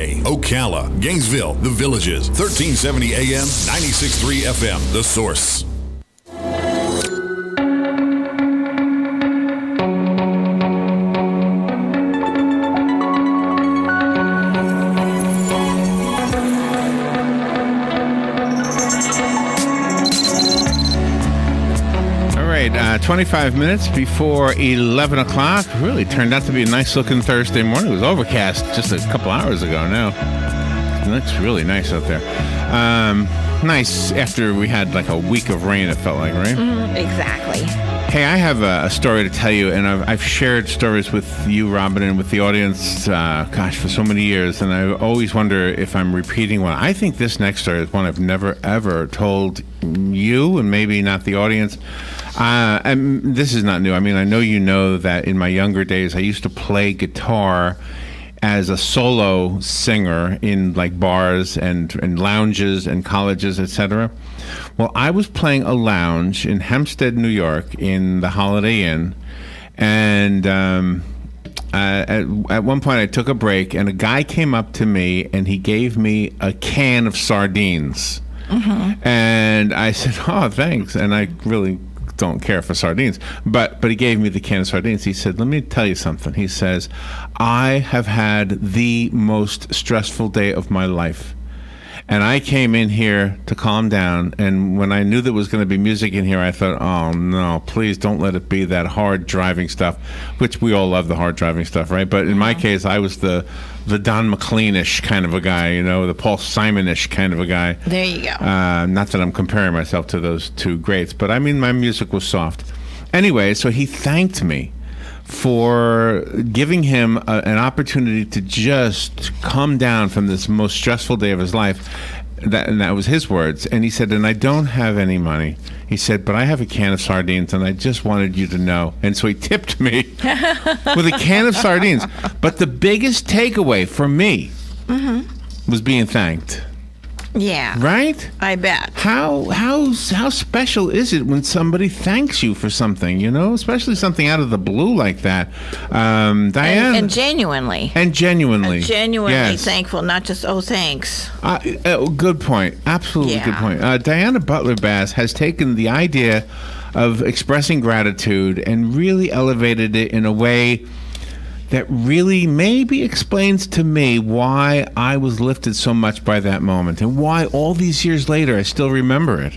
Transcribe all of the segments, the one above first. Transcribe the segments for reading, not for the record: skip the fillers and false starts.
Ocala, Gainesville, The Villages, 1370 AM, 96.3 FM, The Source. All right, 25 minutes before 11 o'clock. Really turned out to be a nice-looking Thursday morning. It was overcast just a couple hours ago now. It looks really nice out there. Nice after we had like a week of rain, it felt like, right? Exactly. Hey, I have a story to tell you, and I've shared stories with you, Robin, and with the audience, for so many years, and I always wonder if I'm repeating one. I think this next story is one I've never, ever told you, and maybe not the audience. And this is not new. I mean, I know you know that in my younger days, I used to play guitar as a solo singer in like bars and lounges and colleges, etc. Well, I was playing a lounge in Hempstead, New York, in the Holiday Inn, and at one point I took a break, and a guy came up to me and he gave me a can of sardines, and I said, "Oh, thanks," and I really don't care for sardines, but he gave me the can of sardines. He said, "Let me tell you something." He says, "I have had the most stressful day of my life, and I came in here to calm down, and when I knew there was going to be music in here, I thought, oh no, please don't let it be that hard driving stuff," which we all love the hard driving stuff, right? But in my case, I was the Don McLean-ish kind of a guy, you know, the Paul Simon-ish kind of a guy. There you go. Not that I'm comparing myself to those two greats, but I mean, my music was soft. Anyway, so he thanked me for giving him an opportunity to just come down from this most stressful day of his life. And that was his words. And he said, "And I don't have any money." He said, "But I have a can of sardines, and I just wanted you to know." And so he tipped me with a can of sardines. But the biggest takeaway for me was being thanked. Yeah. Right? I bet. How special is it when somebody thanks you for something, you know? Especially something out of the blue like that. Diane? And genuinely. And genuinely. Yes. Thankful, not just, oh, thanks. Good point. Absolutely good point. Diana Butler Bass has taken the idea of expressing gratitude and really elevated it in a way that really maybe explains to me why I was lifted so much by that moment and why all these years later I still remember it,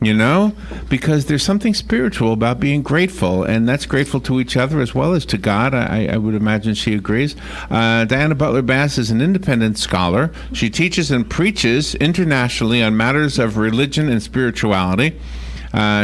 you know? Because there's something spiritual about being grateful, and that's grateful to each other as well as to God. I would imagine she agrees. Diana Butler Bass is an independent scholar. She teaches and preaches internationally on matters of religion and spirituality.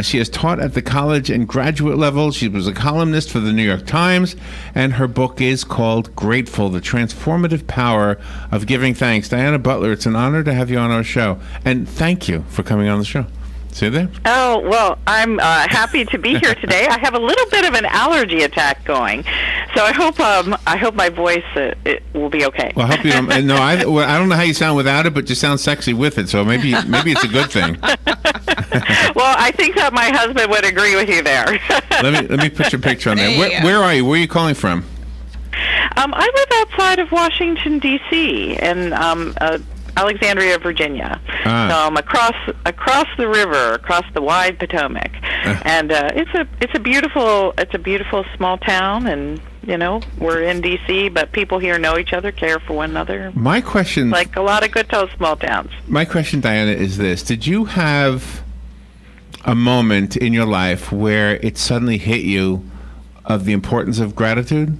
She has taught at the college and graduate level. She was a columnist for the New York Times, and her book is called Grateful, The Transformative Power of Giving Thanks. Diana Butler, it's an honor to have you on our show, and thank you for coming on the show. See you there? Oh, well, I'm happy to be here today. I have a little bit of an allergy attack going, so I hope my voice it will be okay. Well, I hope you don't. No, I don't know how you sound without it, but you sound sexy with it, so maybe it's a good thing. Well, I think that my husband would agree with you there. Let me put your picture on there. Where are you? Where are you calling from? I live outside of Washington, D.C., and Alexandria, Virginia. So I'm across the river, across the wide Potomac, and it's a beautiful small town, and you know we're in D.C., but people here know each other, care for one another. My question, like a lot of good small towns. My question, Diana, is this: did you have a moment in your life where it suddenly hit you of the importance of gratitude?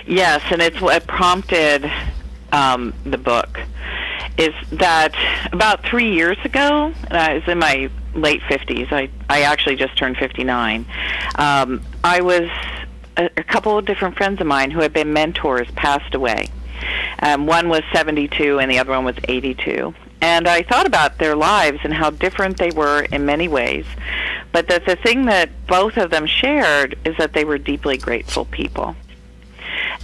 Yes, and it's what prompted the book. Is that about 3 years ago, and I was in my late 50s, I actually just turned 59, I was, a couple of different friends of mine who had been mentors passed away. One was 72 and the other one was 82. And I thought about their lives and how different they were in many ways, but that the thing that both of them shared is that they were deeply grateful people.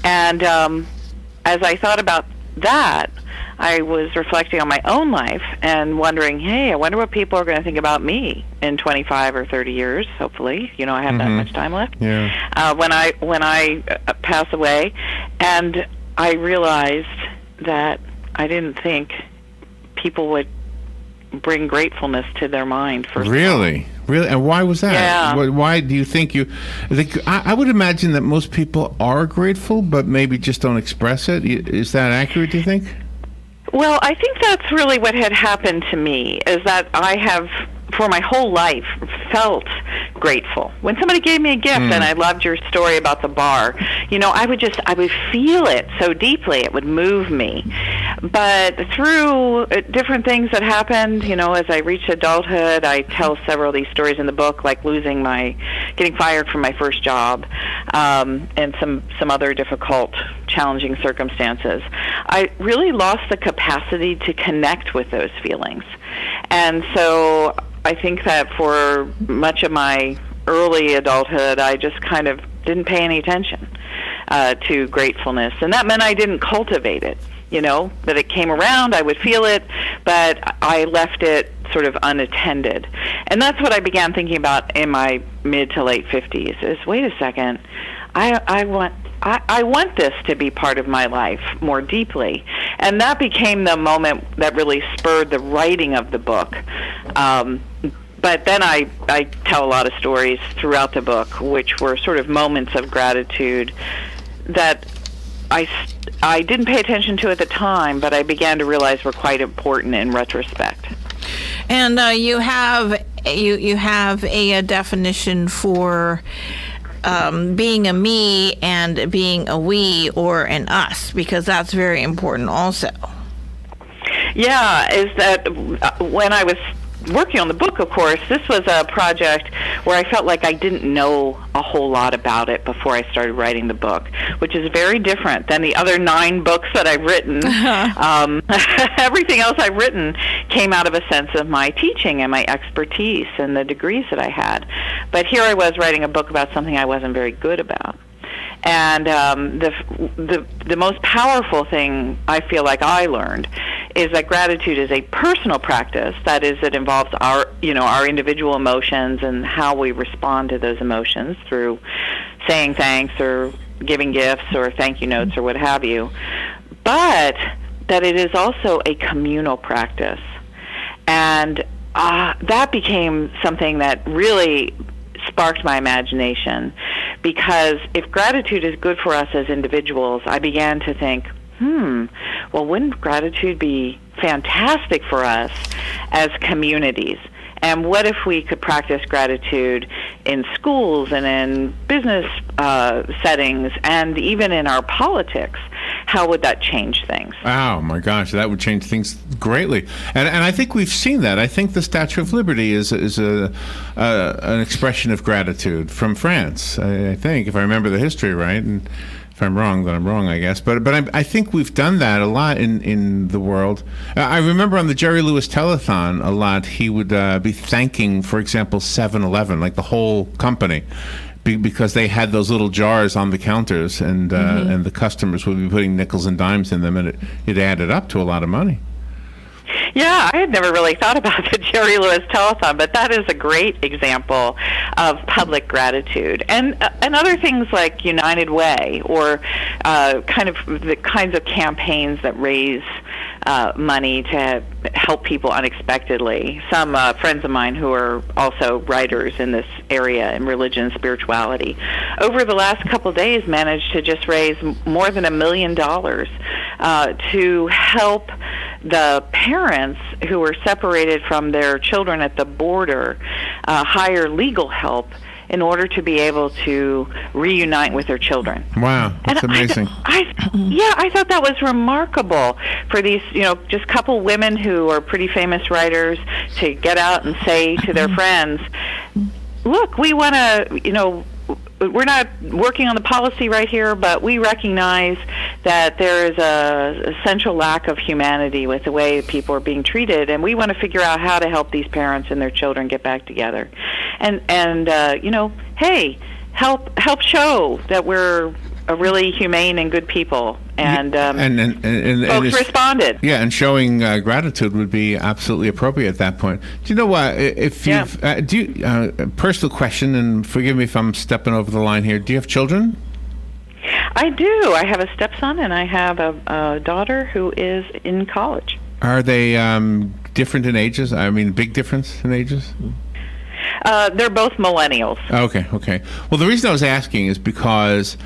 And as I thought about that, I was reflecting on my own life and wondering, hey, I wonder what people are going to think about me in 25 or 30 years, hopefully. You know, I have that much time left. Yeah. When I pass away. And I realized that I didn't think people would bring gratefulness to their mind first. Really? Really? And why was that? Yeah. Why do you think I would imagine that most people are grateful, but maybe just don't express it. Is that accurate, do you think? Well, I think that's really what had happened to me, is that I have, for my whole life, felt grateful. When somebody gave me a gift, and I loved your story about the bar, I would feel it so deeply, it would move me. But through different things that happened, as I reached adulthood, I tell several of these stories in the book, like getting fired from my first job, and some other difficult, challenging circumstances. I really lost the capacity to connect with those feelings. And so I think that for much of my early adulthood, I just kind of didn't pay any attention to gratefulness. And that meant I didn't cultivate it, that it came around, I would feel it, but I left it sort of unattended. And that's what I began thinking about in my mid to late 50s, is, wait a second, I want this to be part of my life more deeply. And that became the moment that really spurred the writing of the book. But then I tell a lot of stories throughout the book, which were sort of moments of gratitude that I didn't pay attention to at the time, but I began to realize were quite important in retrospect. And you have a definition for being a me and being a we or an us, because that's very important also. Yeah, is that when I was working on the book, of course, this was a project where I felt like I didn't know a whole lot about it before I started writing the book, which is very different than the other 9 books that I've written. Everything else I've written came out of a sense of my teaching and my expertise and the degrees that I had. But here I was writing a book about something I wasn't very good about. And the most powerful thing I feel like I learned is that gratitude is a personal practice. That is, it involves our individual emotions and how we respond to those emotions through saying thanks or giving gifts or thank you notes or what have you. But that it is also a communal practice. And that became something that really sparked my imagination, because if gratitude is good for us as individuals, I began to think, well, wouldn't gratitude be fantastic for us as communities? And what if we could practice gratitude in schools and in business settings and even in our politics? How would that change things? Oh, my gosh, that would change things greatly. And I think we've seen that. I think the Statue of Liberty is an expression of gratitude from France, I think, if I remember the history right. And if I'm wrong, then I'm wrong, I guess. But I think we've done that a lot in the world. I remember on the Jerry Lewis telethon a lot, he would be thanking, for example, 7-Eleven, like the whole company, because they had those little jars on the counters, and the customers would be putting nickels and dimes in them, and it added up to a lot of money. Yeah, I had never really thought about the Jerry Lewis telethon, but that is a great example of public gratitude. And other things like United Way, or kind of the kinds of campaigns that raise money to help people unexpectedly. Some friends of mine who are also writers in this area in religion and spirituality, over the last couple of days managed to just raise more than $1 million to help the parents who were separated from their children at the border hire legal help in order to be able to reunite with their children. Wow, that's amazing. I thought that was remarkable for these, just couple women who are pretty famous writers to get out and say to their friends, look, we want to, we're not working on the policy right here, but we recognize that there is a essential lack of humanity with the way people are being treated, and we want to figure out how to help these parents and their children get back together. And hey, help show that we're a really humane and good people. And folks responded. Yeah, and showing gratitude would be absolutely appropriate at that point. Do you know what? If you've personal question, and forgive me if I'm stepping over the line here. Do you have children? I do. I have a stepson, and I have a daughter who is in college. Are they different in ages? I mean, big difference in ages? They're both millennials. Okay. Well, the reason I was asking is because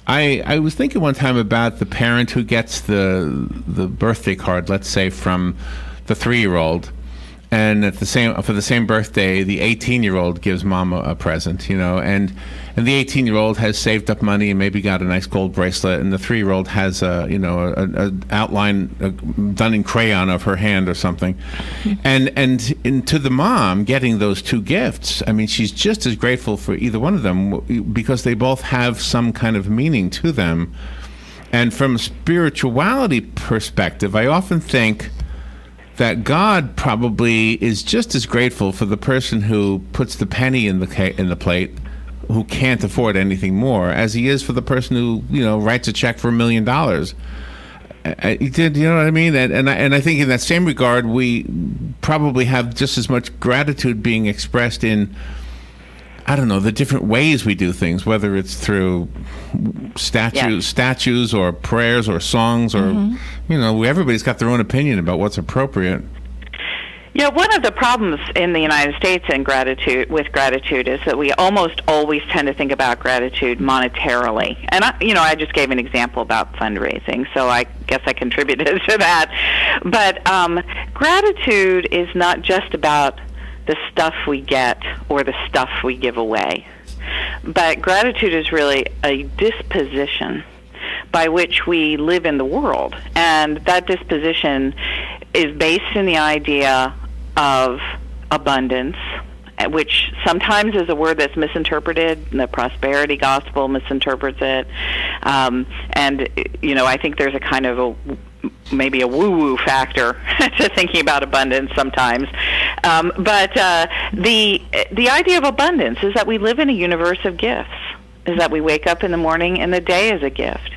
I was thinking one time about the parent who gets the birthday card, let's say, from the 3-year-old, and for the same birthday, the 18-year-old gives mom a present, and the 18-year-old has saved up money and maybe got a nice gold bracelet, and the 3-year-old has a outline done in crayon of her hand or something, and to the mom getting those two gifts, I mean, she's just as grateful for either one of them because they both have some kind of meaning to them. And from a spirituality perspective, I often think that God probably is just as grateful for the person who puts the penny in the plate, who can't afford anything more, as he is for the person who writes a check for $1 million. You know what I mean? And I think in that same regard, we probably have just as much gratitude being expressed in, I don't know, the different ways we do things, whether it's through statues or prayers or songs or, everybody's got their own opinion about what's appropriate. Yeah, one of the problems in the United States with gratitude is that we almost always tend to think about gratitude monetarily. And I just gave an example about fundraising, so I guess I contributed to that. But gratitude is not just about the stuff we get or the stuff we give away. But gratitude is really a disposition by which we live in the world. And that disposition is based in the idea of abundance, which sometimes is a word that's misinterpreted. The prosperity gospel misinterprets it. I think there's a kind of maybe a woo-woo factor to thinking about abundance sometimes. But the idea of abundance is that we live in a universe of gifts, is that we wake up in the morning and the day is a gift.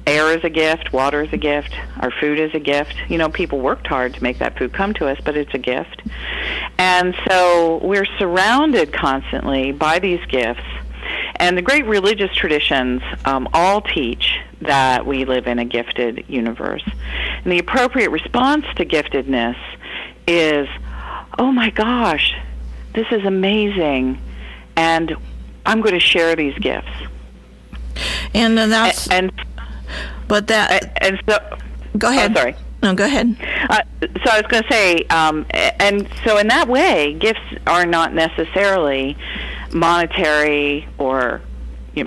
Air is a gift, water is a gift, our food is a gift. People worked hard to make that food come to us, but it's a gift. And so we're surrounded constantly by these gifts. And the great religious traditions all teach that we live in a gifted universe. And the appropriate response to giftedness is, oh my gosh, this is amazing, and I'm going to share these gifts. And that's... But that... And so... Go ahead. Oh, sorry. No, go ahead. So I was going to say, and so in that way, gifts are not necessarily monetary or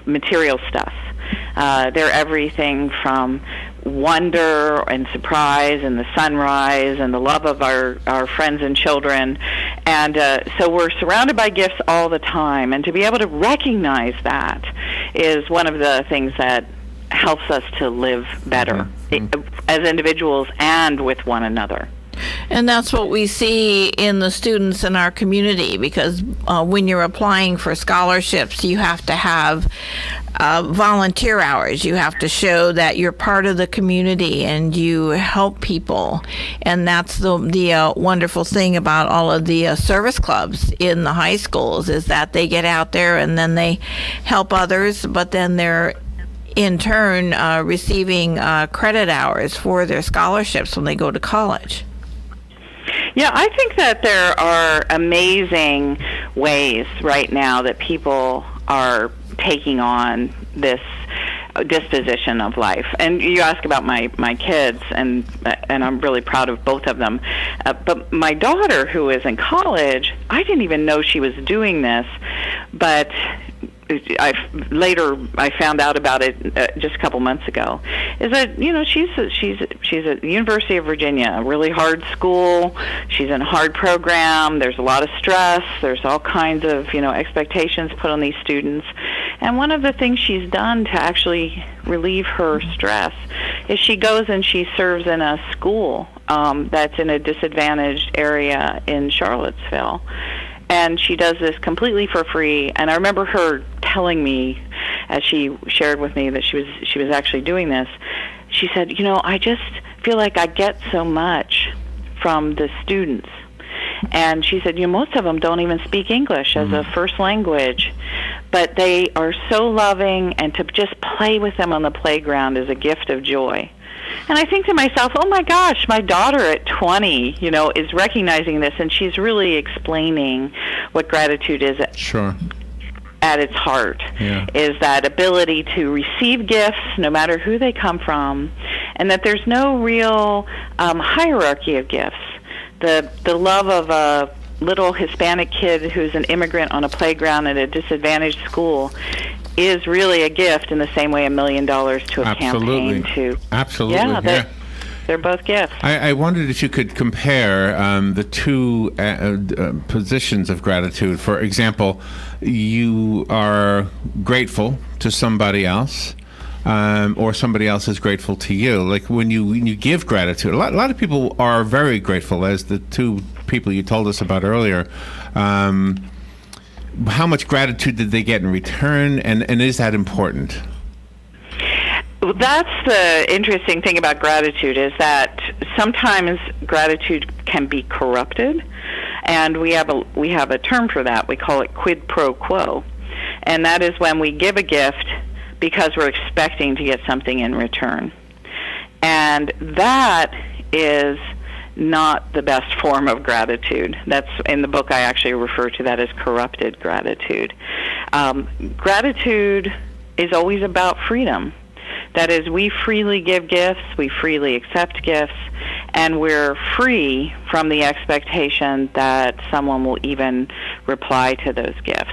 material stuff. They're everything from wonder and surprise and the sunrise and the love of our friends and children. And so we're surrounded by gifts all the time. And to be able to recognize that is one of the things that helps us to live better as individuals and with one another. And that's what we see in the students in our community, because when you're applying for scholarships, you have to have volunteer hours. You have to show that you're part of the community and you help people. And that's the wonderful thing about all of the service clubs in the high schools, is that they get out there and then they help others, but then they're in turn receiving credit hours for their scholarships when they go to college. Yeah, I think that there are amazing ways right now that people are taking on this disposition of life. And you ask about my kids, and I'm really proud of both of them. But my daughter, who is in college, I didn't even know she was doing this, but I found out about it just a couple months ago. Is that she's at the University of Virginia, a really hard school. She's in a hard program. There's a lot of stress. There's all kinds of expectations put on these students. And one of the things she's done to actually relieve her stress is she goes and she serves in a school that's in a disadvantaged area in Charlottesville. And she does this completely for free. And I remember her telling me, as she shared with me that she was actually doing this, she said, I just feel like I get so much from the students. And she said, most of them don't even speak English as a first language. but they are so loving, and to just play with them on the playground is a gift of joy. And I think to myself, oh my gosh, my daughter at 20, is recognizing this, and she's really explaining what gratitude is at its heart, is that ability to receive gifts no matter who they come from, and that there's no real hierarchy of gifts. The love of a little Hispanic kid who's an immigrant on a playground at a disadvantaged school is really a gift in the same way $1 million to a campaign to... Absolutely. Yeah, they're both gifts. I wondered if you could compare the two positions of gratitude. For example, you are grateful to somebody else, or somebody else is grateful to you. Like when you give gratitude, a lot of people are very grateful, as the two people you told us about earlier. How much gratitude did they get in return, and is that important? That's the interesting thing about gratitude, is that sometimes gratitude can be corrupted, and we have a term for that. We call it quid pro quo, and that is when we give a gift because we're expecting to get something in return, and that is not the best form of gratitude. That's in the book. I actually refer to that as corrupted gratitude. Gratitude is always about freedom. That is, we freely give gifts, we freely accept gifts, and we're free from the expectation that someone will even reply to those gifts.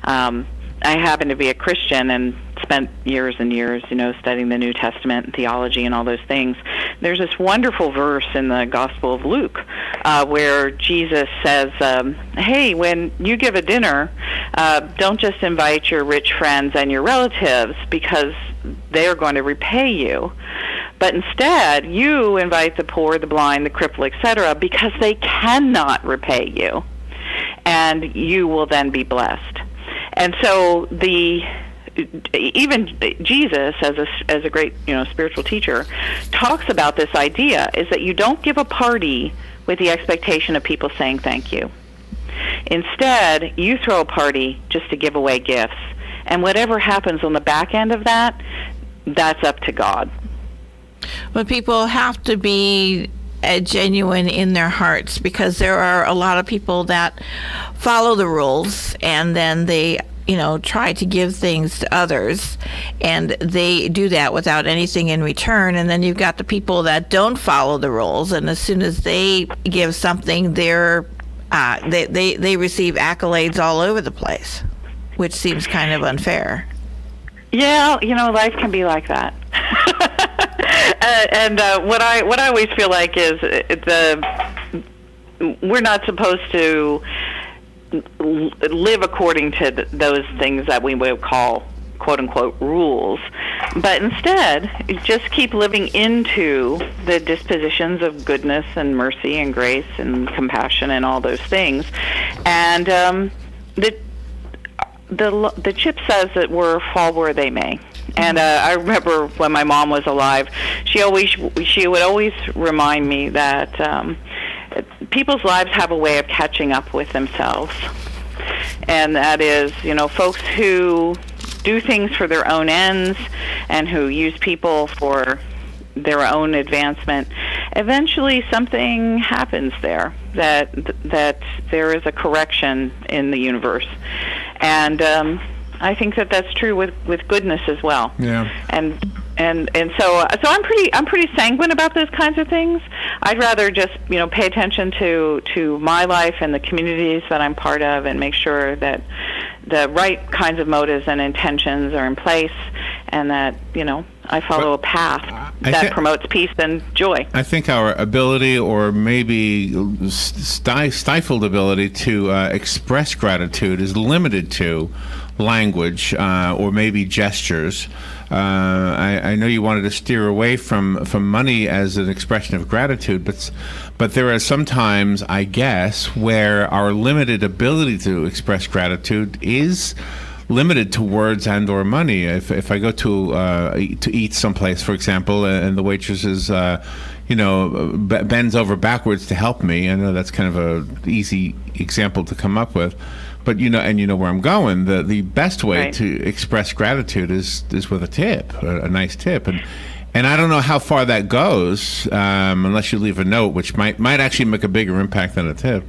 I happen to be a Christian and spent years and years, studying the New Testament and theology and all those things. There's this wonderful verse in the Gospel of Luke where Jesus says, hey, when you give a dinner, don't just invite your rich friends and your relatives because they are going to repay you, but instead you invite the poor, the blind, the crippled, etc., because they cannot repay you, and you will then be blessed. And so even Jesus, as a great spiritual teacher, talks about this idea, is that you don't give a party with the expectation of people saying thank you. Instead, you throw a party just to give away gifts, and whatever happens on the back end of that, that's up to God. But people have to be genuine in their hearts, because there are a lot of people that follow the rules and then they try to give things to others, and they do that without anything in return. And then you've got the people that don't follow the rules, and as soon as they give something, they receive accolades all over the place, which seems kind of unfair. Yeah, life can be like that. And what I always feel like is we're not supposed to live according to those things that we would call quote unquote rules, but instead just keep living into the dispositions of goodness and mercy and grace and compassion and all those things. And the chip says that we're fall where they may. And I remember when my mom was alive, she would always remind me that people's lives have a way of catching up with themselves. And that is, folks who do things for their own ends and who use people for their own advancement, eventually something happens there, that there is a correction in the universe. And I think that that's true with goodness as well. Yeah. And so I'm pretty sanguine about those kinds of things. I'd rather just pay attention to my life and the communities that I'm part of, and make sure that the right kinds of motives and intentions are in place, and that I follow a path that promotes peace and joy. I think our ability, or maybe stifled ability, to express gratitude is limited to language or maybe gestures. I know you wanted to steer away from money as an expression of gratitude, but there are some times, I guess, where our limited ability to express gratitude is limited to words and or money. If I go to eat someplace, for example, and the waitress is bends over backwards to help me, I know that's kind of a easy example to come up with, but you know where I'm going. The best way Right. to express gratitude is with a tip, a nice tip, and I don't know how far that goes unless you leave a note, which might actually make a bigger impact than a tip.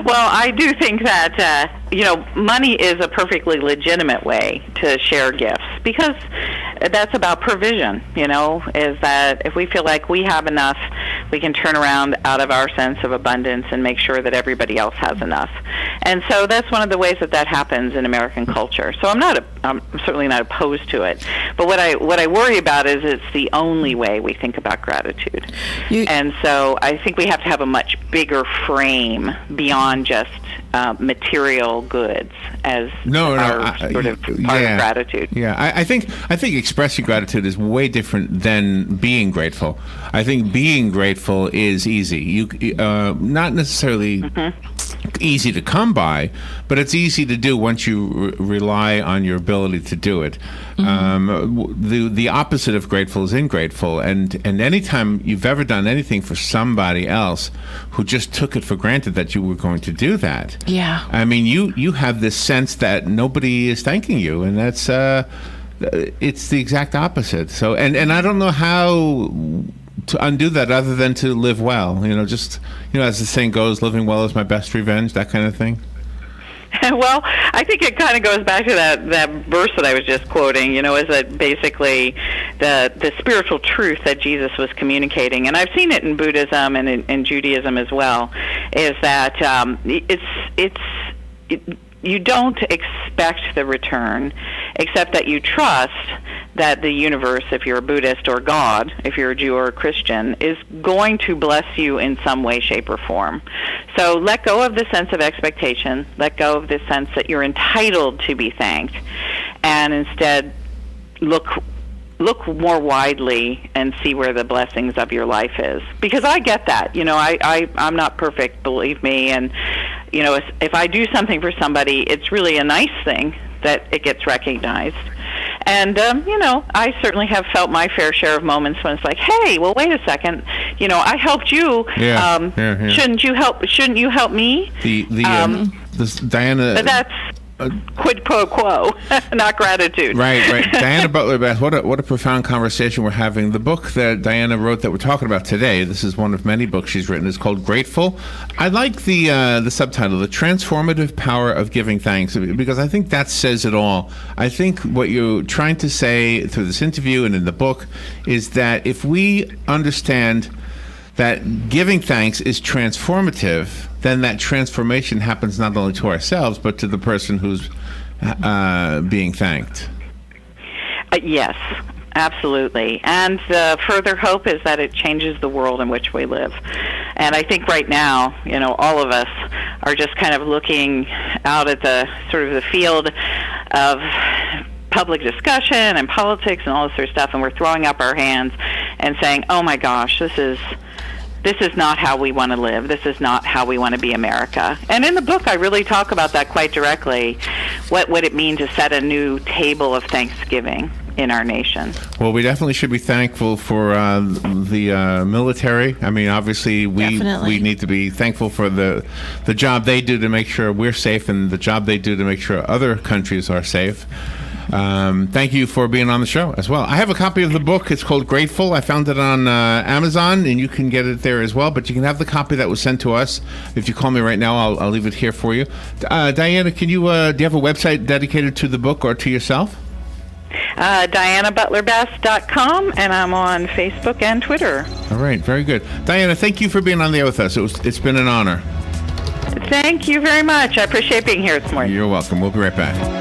Well, I do think that, money is a perfectly legitimate way to share gifts, because that's about provision, is that if we feel like we have enough, we can turn around out of our sense of abundance and make sure that everybody else has enough. And so that's one of the ways that happens in American culture. So I'm certainly not opposed to it. But what I worry about is it's the only way we think about gratitude. And so I think we have to have a much bigger frame beyond just material goods as our sort of part of gratitude. Yeah, I think expressing gratitude is way different than being grateful. I think being grateful is easy. You not necessarily easy to come by, but it's easy to do once you rely on your ability to do it. The opposite of grateful is ingrateful, and anytime you've ever done anything for somebody else who just took it for granted that you were going to do that. Yeah. I mean, you have this sense that nobody is thanking you, and that's it's the exact opposite. So, and I don't know how to undo that other than to live well. Just as the saying goes, living well is my best revenge. That kind of thing. Well, I think it kind of goes back to that verse that I was just quoting, is that basically the spiritual truth that Jesus was communicating, and I've seen it in Buddhism and in Judaism as well, is that you don't expect the return, except that you trust that the universe, if you're a Buddhist, or God, if you're a Jew or a Christian, is going to bless you in some way, shape, or form. So let go of the sense of expectation, let go of the sense that you're entitled to be thanked, and instead look more widely and see where the blessings of your life is. Because I get that. I'm not perfect, believe me, and if I do something for somebody, it's really a nice thing that it gets recognized. And, I certainly have felt my fair share of moments when it's like, hey, well, wait a second, I helped you. Yeah. Shouldn't you help me? Diana. But that's quid pro quo, not gratitude. Right. Diana Butler Bass, what a profound conversation we're having. The book that Diana wrote that we're talking about today, this is one of many books she's written, is called Grateful. I like the subtitle, The Transformative Power of Giving Thanks, because I think that says it all. I think what you're trying to say through this interview and in the book is that if we understand that giving thanks is transformative, then that transformation happens not only to ourselves, but to the person who's being thanked. Yes, absolutely. And the further hope is that it changes the world in which we live. And I think right now, all of us are just kind of looking out at the sort of the field of public discussion and politics and all this sort of stuff, and we're throwing up our hands and saying, oh my gosh, this is not how we want to live. This is not how we want to be America. And in the book, I really talk about that quite directly. What would it mean to set a new table of Thanksgiving in our nation? Well, we definitely should be thankful for the military. I mean, obviously, we need to be thankful for the job they do to make sure we're safe, and the job they do to make sure other countries are safe. Thank you for being on the show as well. I have a copy of the book. It's called Grateful. I found it on Amazon, and you can get it there as well. But you can have the copy that was sent to us. If you call me right now, I'll leave it here for you. Diana, can you do you have a website dedicated to the book or to yourself? DianaButlerBest.com, and I'm on Facebook and Twitter. All right, very good. Diana, thank you for being on the air with us. It's been an honor. Thank you very much. I appreciate being here this morning. You're welcome. We'll be right back.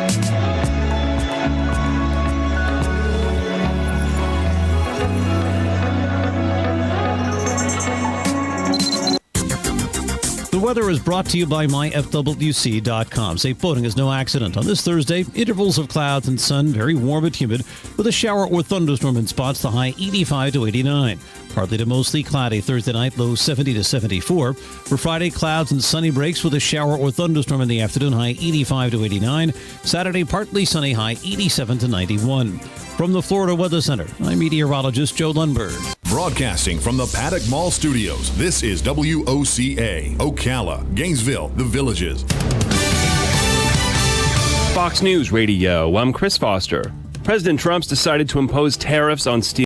The weather is brought to you by myfwc.com. Safe boating is no accident. On this Thursday, intervals of clouds and sun, very warm and humid, with a shower or thunderstorm in spots, the high 85 to 89. Partly to mostly cloudy Thursday night, low 70 to 74. For Friday, clouds and sunny breaks with a shower or thunderstorm in the afternoon, high 85 to 89. Saturday, partly sunny, high 87 to 91. From the Florida Weather Center, I'm meteorologist Joe Lundberg. Broadcasting from the Paddock Mall Studios, this is WOCA, Ocala, Gainesville, The Villages. Fox News Radio, I'm Chris Foster. President Trump's decided to impose tariffs on steel